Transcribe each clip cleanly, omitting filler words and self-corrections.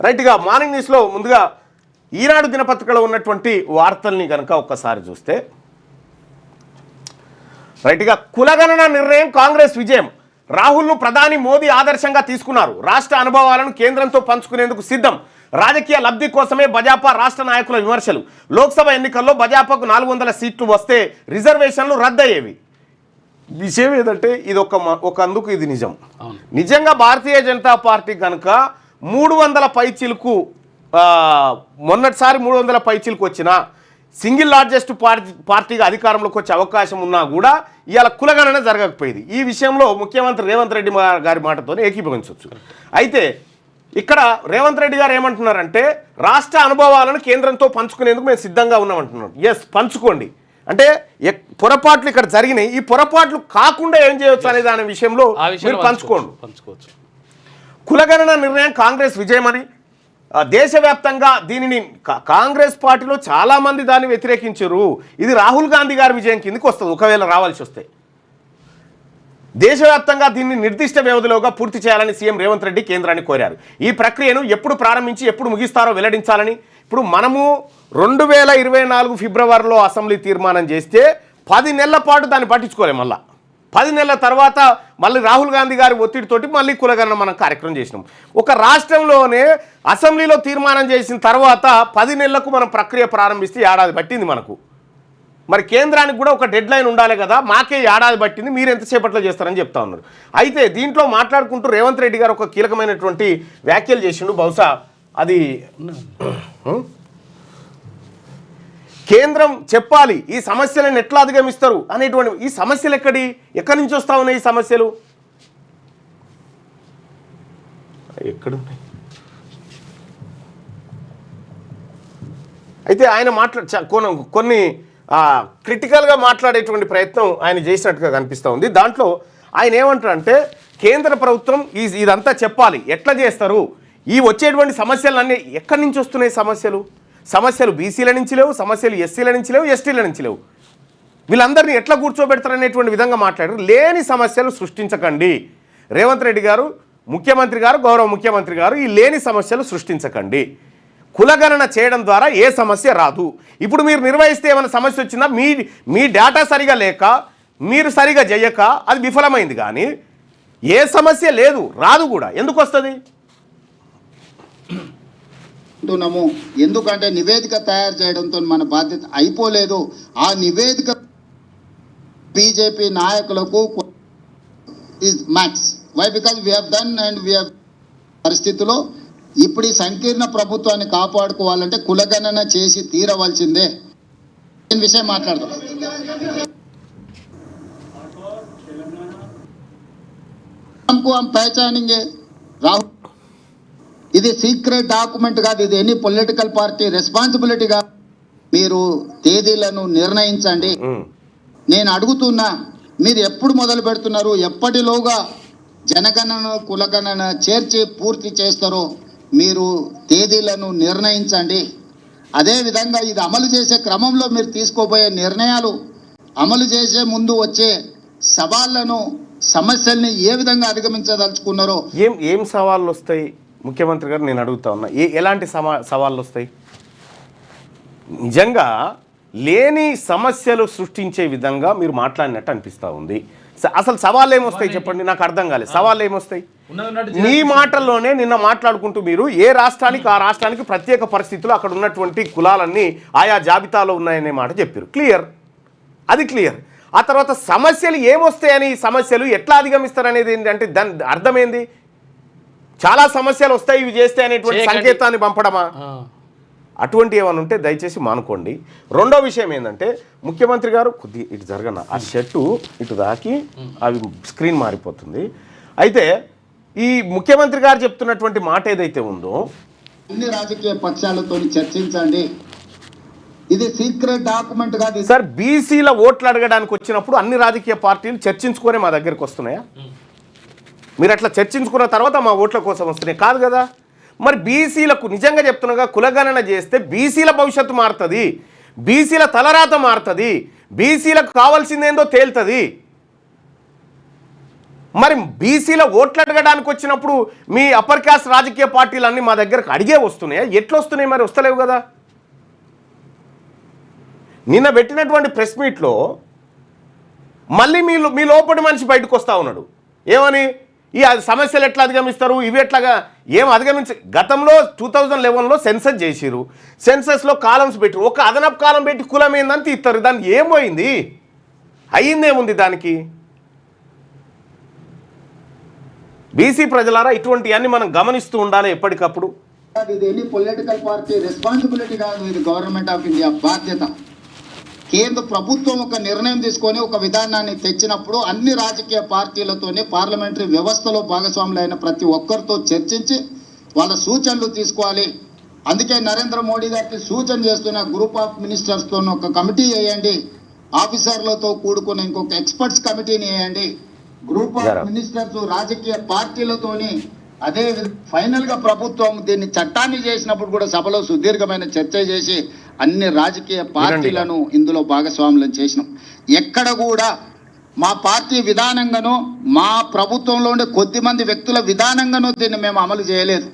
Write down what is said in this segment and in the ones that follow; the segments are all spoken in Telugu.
రైట్గా మార్నింగ్ న్యూస్లో ముందుగా ఈనాడు దినపత్రికలో ఉన్నటువంటి వార్తల్ని కనుక ఒక్కసారి చూస్తే రైట్గా కులగణన నిర్ణయం కాంగ్రెస్ విజయం, రాహుల్ను ప్రధాని మోదీ ఆదర్శంగా తీసుకున్నారు, రాష్ట్ర అనుభవాలను కేంద్రంతో పంచుకునేందుకు సిద్ధం, రాజకీయ లబ్ధి కోసమే భాజపా రాష్ట్ర నాయకుల విమర్శలు, లోక్సభ ఎన్నికల్లో భాజపాకు 400 సీట్లు వస్తే రిజర్వేషన్లు రద్దయ్యేవి. విషయం ఏదంటే ఇది ఒక అందుకు ఇది నిజం. నిజంగా భారతీయ జనతా పార్టీ కనుక 300 పైచిలకు మొన్నటిసారి 300 పైచిలకు వచ్చిన సింగిల్ లార్జెస్ట్ పార్టీగా అధికారంలోకి వచ్చే అవకాశం ఉన్నా కూడా ఇవాళ కులగణన జరగకపోయేది. ఈ విషయంలో ముఖ్యమంత్రి రేవంత్ రెడ్డి గారి మాటతో ఏకీభవించవచ్చు. అయితే ఇక్కడ రేవంత్ రెడ్డి గారు ఏమంటున్నారంటే రాష్ట్ర అనుభవాలను కేంద్రంతో పంచుకునేందుకు మేము సిద్ధంగా ఉన్నామంటున్నాం. ఎస్, పంచుకోండి అంటే పొరపాట్లు ఇక్కడ జరిగినాయి, ఈ పొరపాట్లు కాకుండా ఏం చేయవచ్చు అనే దాని విషయంలో మీరు పంచుకోవచ్చు. కులగణన నిర్ణయం కాంగ్రెస్ విజయమని, దేశవ్యాప్తంగా దీనిని కాంగ్రెస్ పార్టీలో చాలామంది దాన్ని వ్యతిరేకించారు. ఇది రాహుల్ గాంధీ గారి విజయం కిందకి వస్తుంది ఒకవేళ రావాల్సి వస్తే. దేశవ్యాప్తంగా దీన్ని నిర్దిష్ట వ్యవధిలోగా పూర్తి చేయాలని సీఎం రేవంత్ రెడ్డి కేంద్రాన్ని కోరారు. ఈ ప్రక్రియను ఎప్పుడు ప్రారంభించి ఎప్పుడు ముగిస్తారో వెల్లడించాలని. ఇప్పుడు మనము 2024 ఫిబ్రవరిలో అసెంబ్లీ తీర్మానం చేస్తే 10 నెలల పాటు దాన్ని పట్టించుకోలేము. మళ్ళీ 10 నెలల తర్వాత మళ్ళీ రాహుల్ గాంధీ గారి ఒత్తిడితోటి మళ్ళీ కులగణన మనం కార్యక్రమం చేసినాం. ఒక రాష్ట్రంలోనే అసెంబ్లీలో తీర్మానం చేసిన తర్వాత 10 నెలలకు మనం ప్రక్రియ ప్రారంభిస్తే ఏడాది పట్టింది మనకు. మరి కేంద్రానికి కూడా ఒక డెడ్ లైన్ ఉండాలి కదా, మాకే ఏడాది పట్టింది, మీరు ఎంతసేపట్లో చేస్తారని చెప్తా ఉన్నారు. అయితే దీంట్లో మాట్లాడుకుంటూ రేవంత్ రెడ్డి గారు ఒక కీలకమైనటువంటి వ్యాఖ్యలు చేసిండు. బహుశా అది కేంద్రం చెప్పాలి ఈ సమస్యలను ఎట్లా అధిగమిస్తారు అనేటువంటి. ఈ సమస్యలు ఎక్కడి నుంచి వస్తా ఉన్నాయి? ఈ సమస్యలు ఎక్కడున్నాయి? అయితే ఆయన కొన్ని క్రిటికల్గా మాట్లాడేటువంటి ప్రయత్నం ఆయన చేసినట్టుగా కనిపిస్తూ ఉంది. దాంట్లో ఆయన ఏమంటారంటే కేంద్ర ప్రభుత్వం ఇదంతా చెప్పాలి, ఎట్లా చేస్తారు, ఈ వచ్చేటువంటి సమస్యలన్నీ ఎక్కడి నుంచి వస్తున్నాయి? సమస్యలు బీసీల నుంచి లేవు, సమస్యలు ఎస్సీల నుంచి లేవు, ఎస్టీల నుంచి లేవు. వీళ్ళందరినీ ఎట్లా కూర్చోబెడతారనేటువంటి విధంగా మాట్లాడారు. లేని సమస్యలు సృష్టించకండి రేవంత్ రెడ్డి గారు, ముఖ్యమంత్రి గారు, గౌరవ ముఖ్యమంత్రి గారు, ఈ లేని సమస్యలు సృష్టించకండి. కులగణన చేయడం ద్వారా ఏ సమస్య రాదు. ఇప్పుడు మీరు నిర్వహిస్తే ఏమైనా సమస్య వచ్చినా మీ డేటా సరిగా లేక మీరు సరిగా చేయక అది విఫలమైంది, కానీ ఏ సమస్య లేదు, రాదు కూడా. ఎందుకు వస్తుంది? ఎందుకంటే నివేదిక తయారు చేయడంతో మన బాధ్యత అయిపోలేదు. ఆ నివేదిక బీజేపీ నాయకులకు is max. Why? Because we have done and we have పరిస్థితిలో ఇప్పుడు ఈ సంకీర్ణ ప్రభుత్వాన్ని కాపాడుకోవాలంటే కులగణన చేసి తీరవలసిందే. విషయం మాట్లాడదాం. పహచానింగే రాహుల్, ఇది సీక్రెట్ డాక్యుమెంట్ కాదు, ఇది ఎనీ పొలిటికల్ పార్టీ రెస్పాన్సిబిలిటీగా మీరు తేదీలను నిర్ణయించండి. నేను అడుగుతున్నా, మీరు ఎప్పుడు మొదలు పెడుతున్నారు? ఎప్పటిలోగా జనగణన కులగణన చేర్చి పూర్తి చేస్తారో మీరు తేదీలను నిర్ణయించండి. అదేవిధంగా ఇది అమలు చేసే క్రమంలో మీరు తీసుకోబోయే నిర్ణయాలు, అమలు చేసే ముందు వచ్చే సవాళ్లను, సమస్యల్ని ఏ విధంగా అధిగమించదలుచుకున్నారో. ఏం సవాళ్ళు వస్తాయి ముఖ్యమంత్రి గారు? నేను అడుగుతా ఉన్నా, ఎలాంటి సవాళ్ళు వస్తాయి? నిజంగా లేని సమస్యలు సృష్టించే విధంగా మీరు మాట్లాడినట్టు అనిపిస్తూ ఉంది. అసలు సవాళ్ళు ఏమొస్తాయి చెప్పండి, నాకు అర్థం కాలేదు. సవాళ్ళు ఏమొస్తాయి? మీ మాటల్లోనే నిన్న మాట్లాడుకుంటూ మీరు ఏ రాష్ట్రానికి ఆ రాష్ట్రానికి ప్రత్యేక పరిస్థితులు, అక్కడ ఉన్నటువంటి కులాలన్నీ ఆయా జాబితాలో ఉన్నాయనే మాట చెప్పారు. క్లియర్, అది క్లియర్. ఆ తర్వాత సమస్యలు ఏమొస్తాయని, సమస్యలు ఎట్లా అధిగమిస్తారనేది ఏంటంటే దాని అర్థమైంది. చాలా సమస్యలు వస్తాయి ఇవి చేస్తే అనేటువంటి సంకేతాన్ని పంపడమా? అటువంటి ఏమైనా ఉంటే దయచేసి మానుకోండి. రెండో విషయం ఏంటంటే ముఖ్యమంత్రి గారు కొద్దిగా ఇటు జరగన, ఆ షర్టు ఇటు దాకి అవి స్క్రీన్ మారిపోతుంది. అయితే ఈ ముఖ్యమంత్రి గారు చెప్తున్నటువంటి మాట ఏదైతే ఉందో, అన్ని రాజకీయ పక్షాలతో చర్చించండి, ఇది సీక్రెట్ డాక్యుమెంట్ కాదు సార్. బీసీల ఓట్లు అడగడానికి వచ్చినప్పుడు అన్ని రాజకీయ పార్టీలు చర్చించుకొని మా దగ్గరికి వస్తున్నాయా? మీరు అట్లా చర్చించుకున్న తర్వాత మా ఓట్ల కోసం వస్తున్నాయి కాదు కదా. మరి బీసీలకు నిజంగా చెప్తున్నాగా, కులగణన చేస్తే బీసీల భవిష్యత్తు మారుతుంది, బీసీల తలరాత మారుతుంది, బీసీలకు కావాల్సిందేందో తేలుతుంది. మరి బీసీల ఓట్లు అడగడానికి వచ్చినప్పుడు మీ అప్పర్ క్యాస్ట్ రాజకీయ పార్టీలన్నీ మా దగ్గరకు అడిగే వస్తున్నాయా? ఎట్లా వస్తున్నాయి? మరి వస్తలేవు కదా. నిన్న పెట్టినటువంటి ప్రెస్ మీట్లో మళ్ళీ మీ లోపటి మనిషి బయటకు వస్తూ ఉన్నాడు. ఏమని? ఈ సమస్యలు ఎట్లా అధిగమిస్తారు, ఇవి ఎట్లాగా ఏం అధిగమించి గతంలో 2011లో సెన్సస్ చేసిరు. సెన్సస్లో కాలమ్స్ పెట్టి ఒక అదనపు కాలం పెట్టి కులం ఏందని తీస్తారు. దానికి ఏమైంది? అయ్యిందేముంది దానికి? బీసీ ప్రజలారా ఇటువంటివన్నీ మనం గమనిస్తూ ఉండాలి ఎప్పటికప్పుడు. ఇది ఎనీ పొలిటికల్ పార్టీ రెస్పాన్సిబిలిటీ కాదు, ఇది గవర్నమెంట్ ఆఫ్ ఇండియా బాధ్యత. కేంద్ర ప్రభుత్వం ఒక నిర్ణయం తీసుకొని ఒక విధానాన్ని తెచ్చినప్పుడు అన్ని రాజకీయ పార్టీలతోనే పార్లమెంటరీ వ్యవస్థలో భాగస్వాములైన ప్రతి ఒక్కరితో చర్చించి వాళ్ళ సూచనలు తీసుకోవాలి. అందుకే నరేంద్ర మోడీ గారికి సూచన చేస్తున్న గ్రూప్ ఆఫ్ మినిస్టర్స్తో ఒక కమిటీ వేయండి, ఆఫీసర్లతో కూడుకున్న ఇంకొక ఎక్స్పర్ట్స్ కమిటీని వేయండి. గ్రూప్ ఆఫ్ మినిస్టర్స్ రాజకీయ పార్టీలతోని అదే ఫైనల్ గా ప్రభుత్వం దీన్ని చట్టాన్ని చేసినప్పుడు కూడా సభలో సుదీర్ఘమైన చర్చ చేసి అన్ని రాజకీయ పార్టీలను ఇందులో భాగస్వాములను చేసినాం. ఎక్కడ కూడా మా పార్టీ విధానంగానో మా ప్రభుత్వంలో ఉండే కొద్ది మంది వ్యక్తుల విధానంగానో దీన్ని మేము అమలు చేయలేదు.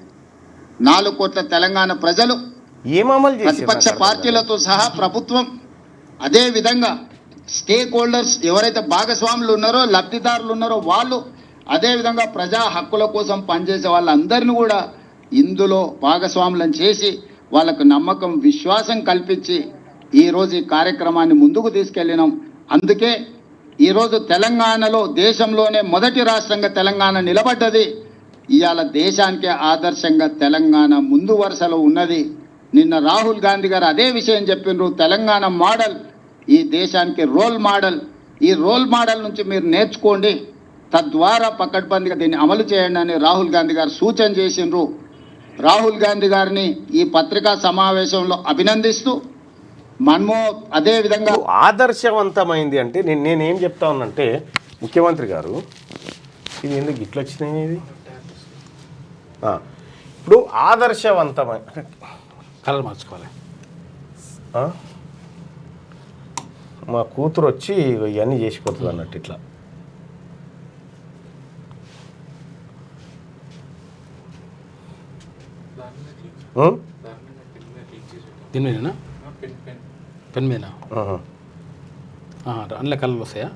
4 కోట్ల తెలంగాణ ప్రజలు, ప్రతిపక్ష పార్టీలతో సహా ప్రభుత్వం, అదే విధంగా స్టేక్ హోల్డర్స్ ఎవరైతే భాగస్వాములు ఉన్నారో లబ్ధిదారులు ఉన్నారో వాళ్ళు, అదేవిధంగా ప్రజా హక్కుల కోసం పనిచేసే వాళ్ళందరినీ కూడా ఇందులో భాగస్వాములను చేసి వాళ్ళకు నమ్మకం విశ్వాసం కల్పించి ఈరోజు ఈ కార్యక్రమాన్ని ముందుకు తీసుకెళ్ళినాం. అందుకే ఈరోజు తెలంగాణలో దేశంలోనే మొదటి రాష్ట్రంగా తెలంగాణ నిలబడ్డది. ఇవాళ దేశానికే ఆదర్శంగా తెలంగాణ ముందు వరుసలో ఉన్నది. నిన్న రాహుల్ గాంధీ గారు అదే విషయం చెప్పినారు. తెలంగాణ మోడల్ ఈ దేశానికి రోల్ మోడల్. ఈ రోల్ మోడల్ నుంచి మీరు నేర్చుకోండి, తద్వారా పకడ్బందీగా దీన్ని అమలు చేయండి అని రాహుల్ గాంధీ గారు సూచన చేసిండ్రు. రాహుల్ గాంధీ గారిని ఈ పత్రికా సమావేశంలో అభినందిస్తూ మనము అదే విధంగా ఆదర్శవంతమైంది అంటే నేనేం చెప్తా ఉన్నానంటే, ముఖ్యమంత్రి గారు ఇది ఎందుకు ఇట్లా వచ్చినాయి? ఇది ఇప్పుడు ఆదర్శవంతమైన కలర్ మార్చుకోవాలి. మా కూతురు వచ్చి ఇవన్నీ చేసిపోతుంది అన్నట్టు ఇట్లా. దీని మీదనా? పెన్ మీదనా? అందులో కలర్లు వస్తాయా?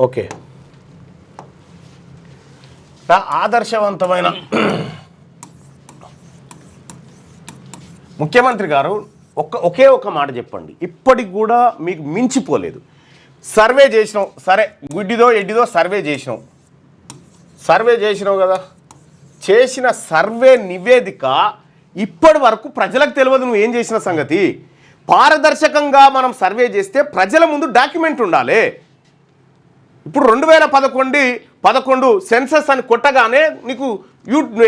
ఓకే. ఆదర్శవంతమైన ముఖ్యమంత్రి గారు ఒకే ఒక మాట చెప్పండి. ఇప్పటికి కూడా మీకు మించిపోలేదు. సర్వే చేసినావు, సరే గుడ్డిదో ఎడ్డిదో సర్వే చేసినావు కదా. చేసిన సర్వే నివేదిక ఇప్పటి వరకు ప్రజలకు తెలియదు నువ్వు ఏం చేసిన సంగతి. పారదర్శకంగా మనం సర్వే చేస్తే ప్రజల ముందు డాక్యుమెంట్ ఉండాలి. ఇప్పుడు 2011 సెన్సస్ అని కొట్టగానే నీకు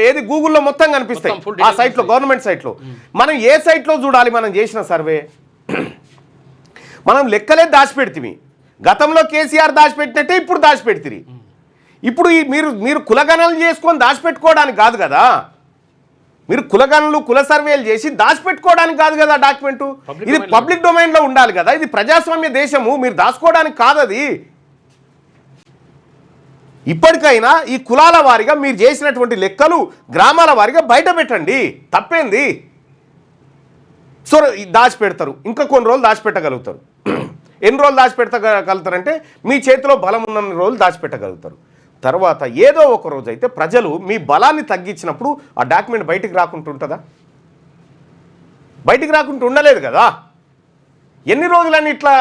ఏది గూగుల్లో మొత్తం కనిపిస్తాయి ఆ సైట్లో, గవర్నమెంట్ సైట్లో. మనం ఏ సైట్లో చూడాలి మనం చేసిన సర్వే? మనం లెక్కలే దాచిపెడితివి. గతంలో కేసీఆర్ దాచిపెట్టినట్టే ఇప్పుడు దాచిపెడితిరి. ఇప్పుడు మీరు కులగణనలు చేసుకొని దాచిపెట్టుకోవడానికి కాదు కదా. మీరు కుల సర్వేలు చేసి దాచిపెట్టుకోవడానికి కాదు కదా డాక్యుమెంటు. ఇది పబ్లిక్ డొమైన్లో ఉండాలి కదా. ఇది ప్రజాస్వామ్య దేశము, మీరు దాచుకోవడానికి కాదు అది. ఇప్పటికైనా ఈ కులాల వారిగా మీరు చేసినటువంటి లెక్కలు గ్రామాల వారిగా బయట పెట్టండి, తప్పేంది? సో దాచిపెడతారు, ఇంకా కొన్ని రోజులు దాచిపెట్టగలుగుతారు. ఎన్ని రోజులు దాచిపెట్టగలుగుతారంటే మీ చేతిలో బలం ఉన్న రోజులు దాచిపెట్టగలుగుతారు. తర్వాత ఏదో ఒక రోజు అయితే ప్రజలు మీ బలాన్ని తగ్గించినప్పుడు ఆ డాక్యుమెంట్ బయటికి రాకుండా ఉంటుందా? బయటికి రాకుండా ఉండలేదు కదా. ఎన్ని రోజులని ఇట్లా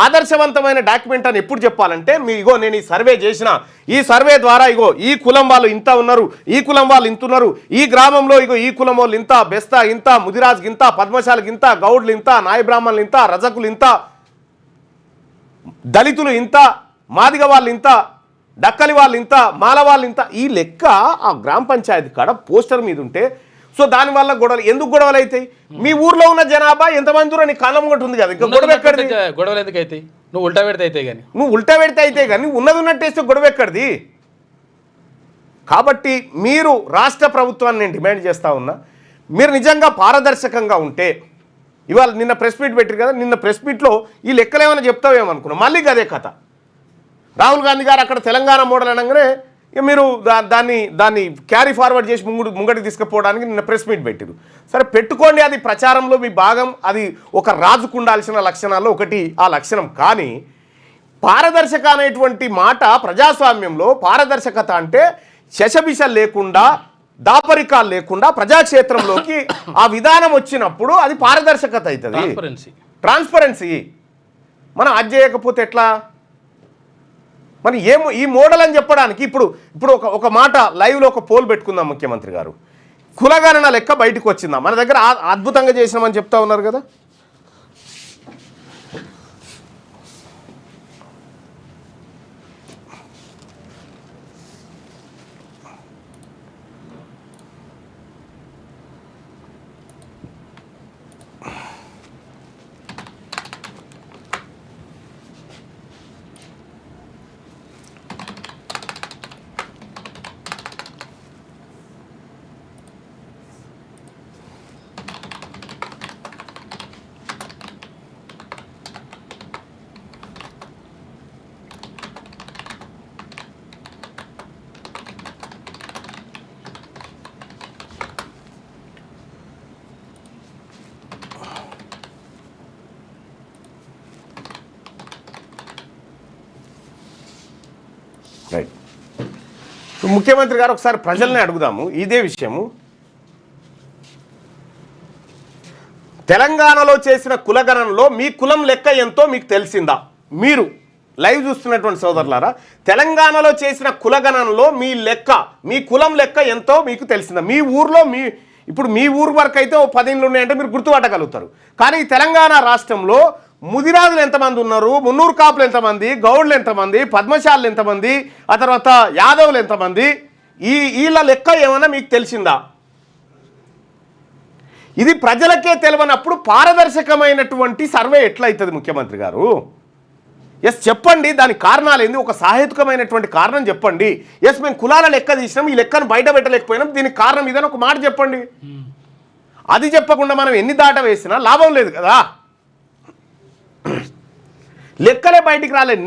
ఆదర్శవంతమైన డాక్యుమెంట్ అని ఎప్పుడు చెప్పాలంటే, ఇగో నేను ఈ సర్వే చేసిన, ఈ సర్వే ద్వారా ఇగో ఈ కులం వాళ్ళు ఇంత ఉన్నారు, ఈ కులం వాళ్ళు ఇంత ఉన్నారు, ఈ గ్రామంలో ఇగో ఈ కులం వాళ్ళు ఇంత, బెస్తా ఇంత, ముదిరాజ్కి ఇంత, పద్మశాలకి ఇంత, గౌడ్లు ఇంత, నాయ బ్రాహ్మణులు ఇంత, రజకులు ఇంత, దళితులు ఇంత, మాదిగ వాళ్ళు ఇంత, డక్కలి వాళ్ళు ఇంత, మాల వాళ్ళు ఇంత, ఈ లెక్క ఆ గ్రామ పంచాయతీ కాడ పోస్టర్ మీద ఉంటే, సో దానివల్ల గొడవలు ఎందుకు గొడవలు అవుతాయి? మీ ఊర్లో ఉన్న జనాభా ఎంతమంది దూరం నీకు కాలం ఒకటి ఉంది కదా, ఇంకా గొడవ ఎక్కడిది? గొడవలు ఎందుకు అవుతాయి? నువ్వు ఉల్టా పెడితే అయితే కానీ ఉన్నది ఉన్నట్టేస్తే గొడవ ఎక్కడిది? కాబట్టి మీరు రాష్ట్ర ప్రభుత్వాన్ని నేను డిమాండ్ చేస్తూ ఉన్నా, మీరు నిజంగా పారదర్శకంగా ఉంటే ఇవాళ నిన్న ప్రెస్ మీట్ పెట్టారు కదా, నిన్న ప్రెస్ మీట్లో ఈ లెక్కలు ఏమైనా చెప్తావేమనుకున్నాం, మళ్ళీ అదే కథ. రాహుల్ గాంధీ గారు అక్కడ తెలంగాణ మోడల్ అనగానే ఇక మీరు దాన్ని క్యారీ ఫార్వర్డ్ చేసి ముంగటికి తీసుకుపోవడానికి నిన్న ప్రెస్ మీట్ పెట్టారు. సరే పెట్టుకోండి, అది ప్రచారంలో మీ భాగం, అది ఒక రాజుకు ఉండాల్సిన లక్షణాల్లో ఒకటి ఆ లక్షణం. కానీ పారదర్శక అనేటువంటి మాట ప్రజాస్వామ్యంలో పారదర్శకత అంటే శశబిష లేకుండా దాపరికాలు లేకుండా ప్రజాక్షేత్రంలోకి ఆ విధానం వచ్చినప్పుడు అది పారదర్శకత అవుతుంది, ట్రాన్స్పరెన్సీ. మనం అది చేయకపోతే ఎట్లా? మరి ఈ మోడల్ అని చెప్పడానికి ఇప్పుడు ఒక మాట లైవ్లో ఒక పోల్ పెట్టుకుందాం. ముఖ్యమంత్రి గారు కులగణన లెక్క బయటకు వచ్చిందా, మన దగ్గర అద్భుతంగా చేసినామని చెప్తా ఉన్నారు కదా. రైట్. ముఖ్యమంత్రి గారు ఒకసారి ప్రజల్ని అడుగుదాము ఇదే విషయము. తెలంగాణలో చేసిన కులగణనలో మీ కులం లెక్క ఎంతో మీకు తెలిసిందా? మీరు లైవ్ చూస్తున్నటువంటి సోదరులారా, తెలంగాణలో చేసిన కులగణనలో మీ కులం లెక్క ఎంతో మీకు తెలిసిందా? మీ ఊర్లో ఇప్పుడు మీ ఊరు వరకు అయితే 10 ఇండ్లు ఉన్నాయంటే మీరు గుర్తుపట్టగలుగుతారు. కానీ తెలంగాణ రాష్ట్రంలో ముదిరాజులు ఎంతమంది ఉన్నారు, మున్నూరు కాపులు ఎంతమంది, గౌడ్లు ఎంతమంది, పద్మశాలు ఎంతమంది, ఆ తర్వాత యాదవులు ఎంతమంది, వీళ్ళ లెక్క ఏమైనా మీకు తెలిసిందా? ఇది ప్రజలకే తెలియనప్పుడు పారదర్శకమైనటువంటి సర్వే ఎట్లయితుంది ముఖ్యమంత్రి గారు? ఎస్ చెప్పండి, దానికి కారణాలు ఏంది? ఒక సాహేతుకమైనటువంటి కారణం చెప్పండి. ఎస్ మేము కులాల లెక్క తీసినాం, ఈ లెక్కను బయట పెట్టలేకపోయినాం, దీనికి కారణం ఇదని ఒక మాట చెప్పండి. అది చెప్పకుండా మనం ఎన్ని దాట వేసినా లాభం లేదు కదా. లెక్కలే బయటికి రాలేదు.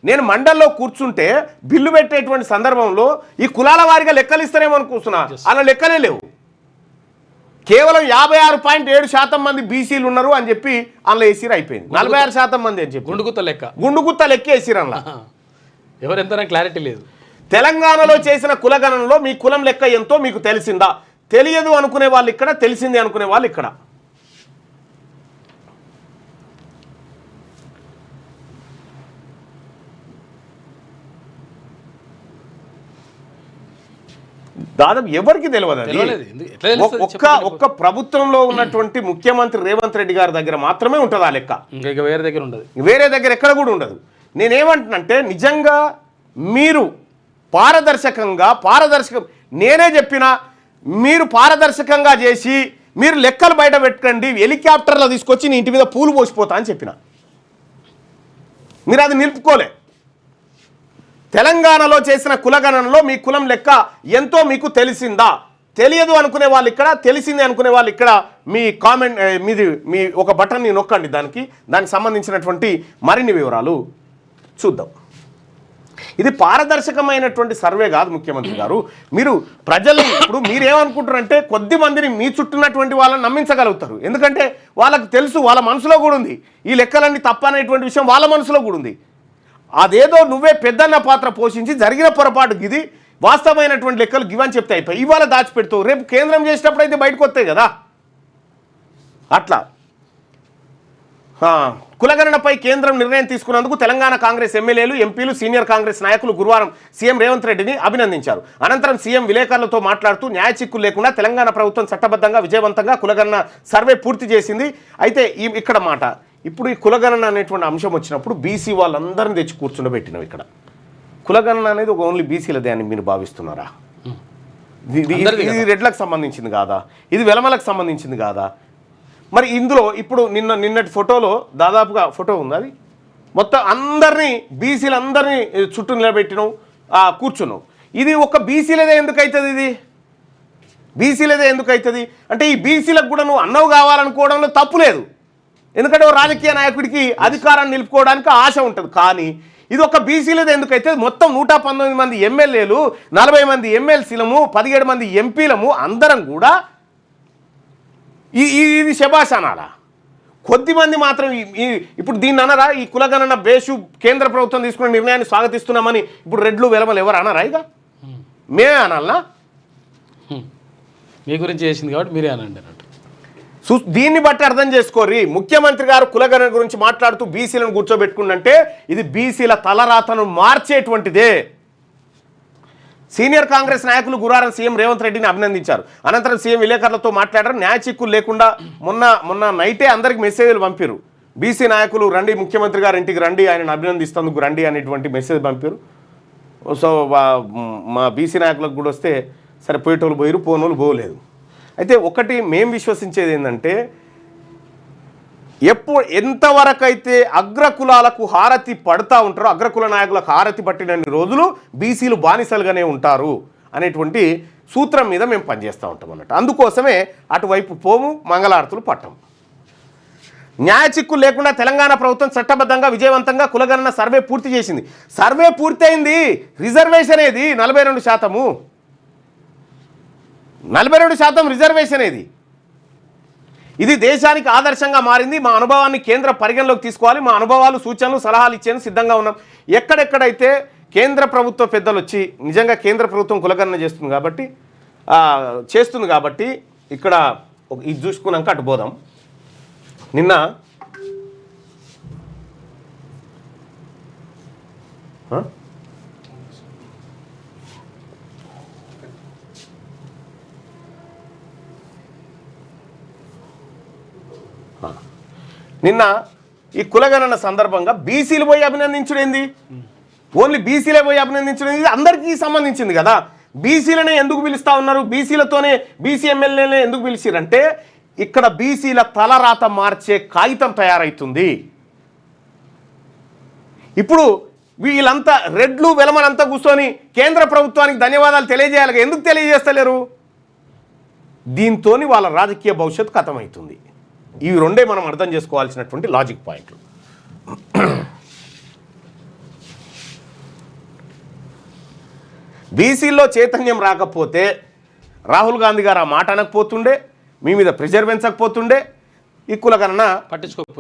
నేను మండల్లో కూర్చుంటే బిల్లు పెట్టేటువంటి సందర్భంలో ఈ కులాల వారిగా లెక్కలు ఇస్తారేమో అనుకుంటున్నా, అలా లెక్కలే లేవు. కేవలం 56.7% మంది బీసీలు ఉన్నారు అని చెప్పి అందులో వేసిరు, అయిపోయింది. 46% మంది అని చెప్పి గుండుగుత్త లెక్క వేసిరు. అందులో ఎవరెంత క్లారిటీ లేదు. తెలంగాణలో చేసిన కులగణనలో మీ కులం లెక్క ఎంతో మీకు తెలిసిందా? తెలియదు అనుకునే వాళ్ళు ఇక్కడ, తెలిసింది అనుకునే వాళ్ళు ఇక్కడ. దాదాపు ఎవరికి తెలియదు. ఒక్క ప్రభుత్వంలో ఉన్నటువంటి ముఖ్యమంత్రి రేవంత్ రెడ్డి గారి దగ్గర మాత్రమే ఉంటుంది ఆ లెక్క, వేరే దగ్గర ఎక్కడ కూడా ఉండదు. నేనేమంటున్నంటే నిజంగా మీరు నేనే చెప్పినా మీరు పారదర్శకంగా చేసి మీరు లెక్కలు బయట పెట్టకండి, హెలికాప్టర్లో తీసుకొచ్చి నీ ఇంటి మీద పూలు పోసిపోతా అని చెప్పిన, మీరు అది నిలుపుకోలే. తెలంగాణలో చేసిన కులగణనలో మీ కులం లెక్క ఎంతో మీకు తెలిసిందా? తెలియదు అనుకునే వాళ్ళు ఇక్కడ, తెలిసింది అనుకునే వాళ్ళు ఇక్కడ. మీ కామెంట్ మీ ఒక బటన్ని నొక్కండి, దానికి సంబంధించినటువంటి మరిన్ని వివరాలు చూద్దాం. ఇది పారదర్శకమైనటువంటి సర్వే కాదు ముఖ్యమంత్రి గారు. మీరు ప్రజలు ఇప్పుడు మీరేమనుకుంటారంటే కొద్ది మందిని మీ చుట్టూన్నటువంటి వాళ్ళని నమ్మించగలుగుతారు, ఎందుకంటే వాళ్ళకు తెలుసు, వాళ్ళ మనసులో కూడా ఉంది ఈ లెక్కలన్నీ తప్పనేటువంటి విషయం, వాళ్ళ మనసులో కూడా ఉంది. అదేదో నువ్వే పెద్దన్న పాత్ర పోషించి జరిగిన పొరపాటు ఇది, వాస్తవమైనటువంటి లెక్కలు గివని చెప్తే అయిపోయి ఇవాళ దాచిపెడతావు, రేపు కేంద్రం చేసినప్పుడు అయితే బయటకు వస్తాయి కదా. అట్లా కులగణనపై కేంద్రం నిర్ణయం తీసుకున్నందుకు తెలంగాణ కాంగ్రెస్ ఎమ్మెల్యేలు, ఎంపీలు, సీనియర్ కాంగ్రెస్ నాయకులు గురువారం సీఎం రేవంత్ రెడ్డిని అభినందించారు. అనంతరం సీఎం విలేకరులతో మాట్లాడుతూ న్యాయ చిక్కులు లేకుండా తెలంగాణ ప్రభుత్వం చట్టబద్ధంగా విజయవంతంగా కులగణన సర్వే పూర్తి చేసింది. అయితే ఇక్కడ మాట, ఇప్పుడు ఈ కులగణన అనేటువంటి అంశం వచ్చినప్పుడు బీసీ వాళ్ళందరినీ తెచ్చి కూర్చుండబెట్టినాం. ఇక్కడ కులగణన అనేది ఒక ఓన్లీ బీసీలదే అని మీరు భావిస్తున్నారా? ఇది రెడ్లకు సంబంధించింది కాదా? ఇది వెలమలకు సంబంధించింది కాదా? మరి ఇందులో ఇప్పుడు నిన్నటి ఫోటోలో దాదాపుగా ఫోటో ఉంది, అది మొత్తం అందరినీ బీసీలందరినీ చుట్టూ నిలబెట్టినావు, కూర్చున్నావు. ఇది ఒక బీసీలదే ఎందుకు అవుతుంది? ఇది బీసీలదే ఎందుకు అవుతుంది అంటే ఈ బీసీలకు కూడా నువ్వు అన్నవు కావాలనుకోవడంలో తప్పు లేదు. ఎందుకంటే ఓ రాజకీయ నాయకుడికి అధికారాన్ని నిలుపుకోవడానికి ఆశ ఉంటుంది. కానీ ఇది ఒక బీసీలది ఎందుకైతే మొత్తం 119 మంది ఎమ్మెల్యేలు, 40 మంది ఎమ్మెల్సీలము, 17 మంది ఎంపీలము అందరం కూడా ఇది శభాష్ అనాలా? కొద్దిమంది మాత్రం ఇప్పుడు దీన్ని అనరా? ఈ కులగణన బేషు కేంద్ర ప్రభుత్వం తీసుకున్న నిర్ణయాన్ని స్వాగతిస్తున్నామని ఇప్పుడు రెడ్లు వెలమలు ఎవరు అనరా? ఇక మేమే అనాలనా? మీ గురించి చేసింది కాబట్టి మీరే అనండి అన్నట్టు. దీన్ని బట్టి అర్థం చేసుకోరి. ముఖ్యమంత్రి గారు కులగణన గురించి మాట్లాడుతూ బీసీలను కూర్చోబెట్టుకుంటే ఇది బీసీల తలరాతను మార్చేటువంటిదే. సీనియర్ కాంగ్రెస్ నాయకులు గురువారం సీఎం రేవంత్ రెడ్డిని అభినందించారు. అనంతరం సీఎం విలేకరులతో మాట్లాడారు. న్యాయ చిక్కులు లేకుండా మొన్న నైటే అందరికి మెసేజ్లు పంపారు. బీసీ నాయకులు రండి, ముఖ్యమంత్రి గారు ఇంటికి రండి, ఆయనను అభినందిస్తేందుకు రండి అనేటువంటి మెసేజ్ పంపారు. సో మా బీసీ నాయకులకు కూడా వస్తే సరే పోయేటోళ్ళు పోయారు, పోనోళ్ళు పోలేదు. అయితే ఒకటి మేము విశ్వసించేది ఏంటంటే ఎంతవరకు అయితే అగ్రకులాలకు హారతి పడుతూ ఉంటారో, అగ్రకుల నాయకులకు హారతి పట్టినన్ని రోజులు బీసీలు బానిసలుగానే ఉంటారు అనేటువంటి సూత్రం మీద మేము పనిచేస్తూ ఉంటాం అన్నట్టు. అందుకోసమే అటువైపు పోము, మంగళారతులు పట్టం. న్యాయ చిక్కులు లేకుండా తెలంగాణ ప్రభుత్వం చట్టబద్ధంగా విజయవంతంగా కులగణన సర్వే పూర్తి చేసింది. సర్వే పూర్తయింది. రిజర్వేషన్ ఏది 42%. 42% రిజర్వేషన్ ఏది? ఇది దేశానికి ఆదర్శంగా మారింది. మా అనుభవాన్ని కేంద్ర పరిగణలోకి తీసుకోవాలి. మా అనుభవాలు, సూచనలు, సలహాలు ఇచ్చేందుకు సిద్ధంగా ఉన్నాం. ఎక్కడెక్కడైతే కేంద్ర ప్రభుత్వ పెద్దలు వచ్చి నిజంగా కేంద్ర ప్రభుత్వం కులగణన చేస్తుంది కాబట్టి ఇక్కడ ఇది చూసుకున్నాక అటు పోదాం. నిన్న ఈ కులగణన సందర్భంగా బీసీలు పోయి అభినందించుడేంది? ఓన్లీ బీసీలే పోయి అభినందించుడేంది? అందరికీ సంబంధించింది కదా. బీసీలనే ఎందుకు పిలుస్తూ ఉన్నారు? బీసీలతోనే బీసీ ఎమ్మెల్యేలనే ఎందుకు పిలిచిరంటే ఇక్కడ బీసీల తలరాత మార్చే కాగితం తయారవుతుంది. ఇప్పుడు వీళ్ళంతా రెడ్లు వెలమనంతా కూర్చొని కేంద్ర ప్రభుత్వానికి ధన్యవాదాలు తెలియజేయాలి. ఎందుకు తెలియజేస్తలేరు? దీంతో వాళ్ళ రాజకీయ భవిష్యత్తు ఖతమవుతుంది. ఇవి రెండే మనం అర్థం చేసుకోవాల్సినటువంటి లాజిక్ పాయింట్లు. బీసీల్లో చైతన్యం రాకపోతే రాహుల్ గాంధీ గారు ఆ మాట అనకపోతుండే, మీ మీద ప్రెషర్ పెంచకపోతుండే, ఈ కులగణన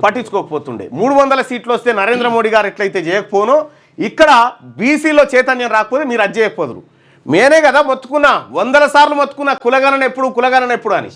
పట్టించుకోకపోతుండే. 300 సీట్లు వస్తే నరేంద్ర మోడీ గారు ఎట్లయితే చేయకపోనో ఇక్కడ బీసీలో చైతన్యం రాకపోతే మీరు అది చేయకపోదురు. మేనే కదా మొత్తుకున్నా, 100 సార్లు మొత్తుకున్నా కులగణన ఎప్పుడు అని.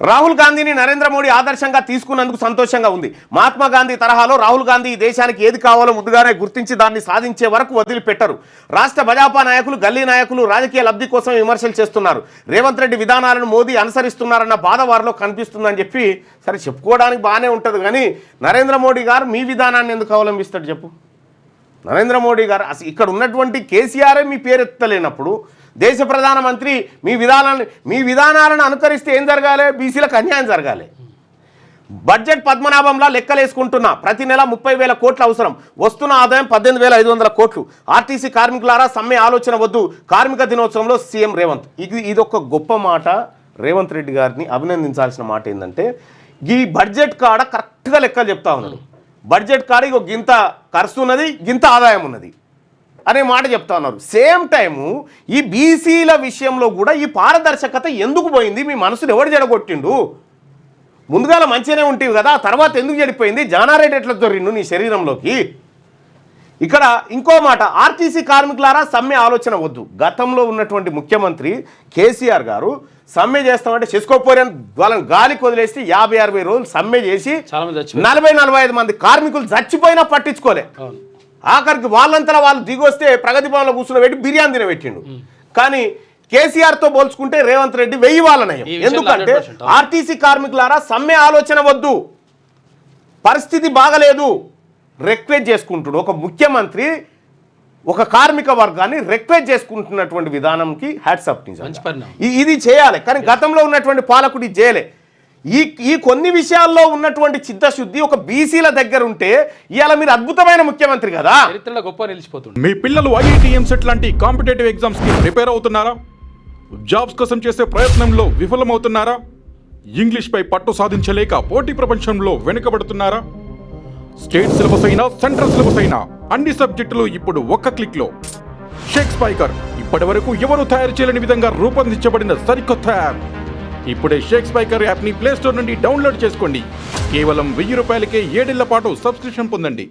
రాహుల్ గాంధీని నరేంద్ర మోడీ ఆదర్శంగా తీసుకున్నందుకు సంతోషంగా ఉంది. మహాత్మా గాంధీ తరహాలో రాహుల్ గాంధీ ఈ దేశానికి ఏది కావాలో ముందుగానే గుర్తించి దాన్ని సాధించే వరకు వదిలిపెట్టరు. రాష్ట్ర భాజపా నాయకులు, గల్లీ నాయకులు రాజకీయ లబ్ధి కోసం విమర్శలు చేస్తున్నారు. రేవంత్ రెడ్డి విధానాలను మోదీ అనుసరిస్తున్నారన్న బాధ వారిలో కనిపిస్తుందని చెప్పి సరే చెప్పుకోవడానికి బాగానే ఉంటుంది. కానీ నరేంద్ర మోడీ గారు మీ విధానాన్ని ఎందుకు అవలంబిస్తాడు చెప్పు? నరేంద్ర మోడీ గారు అసలు ఇక్కడ ఉన్నటువంటి కేసీఆరే మీ పేరు ఎత్తలేనప్పుడు దేశ ప్రధానమంత్రి మీ విధానాలను అనుకరిస్తే ఏం జరగాలి? బీసీలకు అన్యాయం జరగాలి. బడ్జెట్ పద్మనాభంలా లెక్కలేసుకుంటున్నా. ప్రతి నెల 30,000 కోట్లు అవసరం. వస్తున్న ఆదాయం 18,500 కోట్లు. ఆర్టీసీ కార్మికులారా సమ్మె ఆలోచన వద్దు. కార్మిక దినోత్సవంలో సీఎం రేవంత్. ఇదొక గొప్ప మాట. రేవంత్ రెడ్డి గారిని అభినందించాల్సిన మాట ఏంటంటే ఈ బడ్జెట్ కాడ కరెక్ట్గా లెక్కలు చెప్తా ఉన్నాడు. బడ్జెట్ కాడ గింత ఖర్చు ఉన్నది, గింత ఆదాయం ఉన్నది అనే మాట చెప్తా ఉన్నారు. సేమ్ టైము ఈ బీసీల విషయంలో కూడా ఈ పారదర్శకత ఎందుకు పోయింది? మీ మనసును ఎవడు జడగొట్టిండు? ముందుగాల మంచిగానే ఉంటేవి కదా, తర్వాత ఎందుకు చెడిపోయింది? జానారెడ్డి ఎట్లా దొరిండు నీ శరీరంలోకి? ఇక్కడ ఇంకో మాట, ఆర్టీసీ కార్మికులారా సమ్మె ఆలోచన వద్దు. గతంలో ఉన్నటువంటి ముఖ్యమంత్రి కేసీఆర్ గారు సమ్మె చేస్తామంటే చేసుకోకపోయారని వాళ్ళని గాలికి వదిలేసి 50-60 రోజులు సమ్మె చేసి 40-45 మంది కార్మికులు చచ్చిపోయినా పట్టించుకోలే. ఆఖరికి వాళ్ళంతా వాళ్ళు దిగొస్తే ప్రగతి భవన్లో కూర్చుని పెట్టి బిర్యానీ తినబెట్టిండు. కానీ కేసీఆర్తో పోల్చుకుంటే రేవంత్ రెడ్డి 1000 వాళ్ళనయం. ఎందుకంటే ఆర్టీసీ కార్మికులారా సమ్మె ఆలోచన వద్దు, పరిస్థితి బాగలేదు, రిక్వెస్ట్ చేసుకుంటుడు. ఒక ముఖ్యమంత్రి ఒక కార్మిక వర్గాన్ని రిక్వెస్ట్ చేసుకుంటున్నటువంటి విధానంకి హ్యాట్స్ ఆఫ్. ఇది చేయాలి, కానీ గతంలో ఉన్నటువంటి పాలకుడు ఇది చేయలే. ఈ కొన్ని విషయాల్లో ఉన్నటువంటి చిత్తశుద్ధి ఒక బీసీల దగ్గర ఉంటే ఇవాళ మీరు అద్భుతమైన ముఖ్యమంత్రి కదా, చరిత్రలో గొప్ప నిలిచిపోతుంది. మీ పిల్లలు IIT, MCET లాంటి కాంపిటేటివ్ ఎగ్జామ్స్ కి ప్రిపేర్ అవుతున్నారా? జాబ్స్ కోసం చేసే ప్రయత్నంలో విఫలమవుతున్నారా? ఇంగ్లీష్పై పట్టు సాధించలేక పోటీ ప్రపంచంలో వెనుకబడుతున్నారా? స్టేట్ సిలబస్ అయినా సెంట్రల్ సిలబస్ అయినా అన్ని సబ్జెక్టులు ఇప్పుడు ఒక్క క్లిక్లో. షేక్ స్పైకర్ ఇప్పటి వరకు ఎవరు తయారు చేయలేని విధంగా రూపొందించబడిన సరికొత్త యాప్. ఇప్పుడే షేక్ స్పైకర్ యాప్ని ప్లేస్టోర్ నుండి డౌన్లోడ్ చేసుకోండి. కేవలం 1000 రూపాయలకే 7 ఏళ్ల పాటు సబ్స్క్రిప్షన్ పొందండి.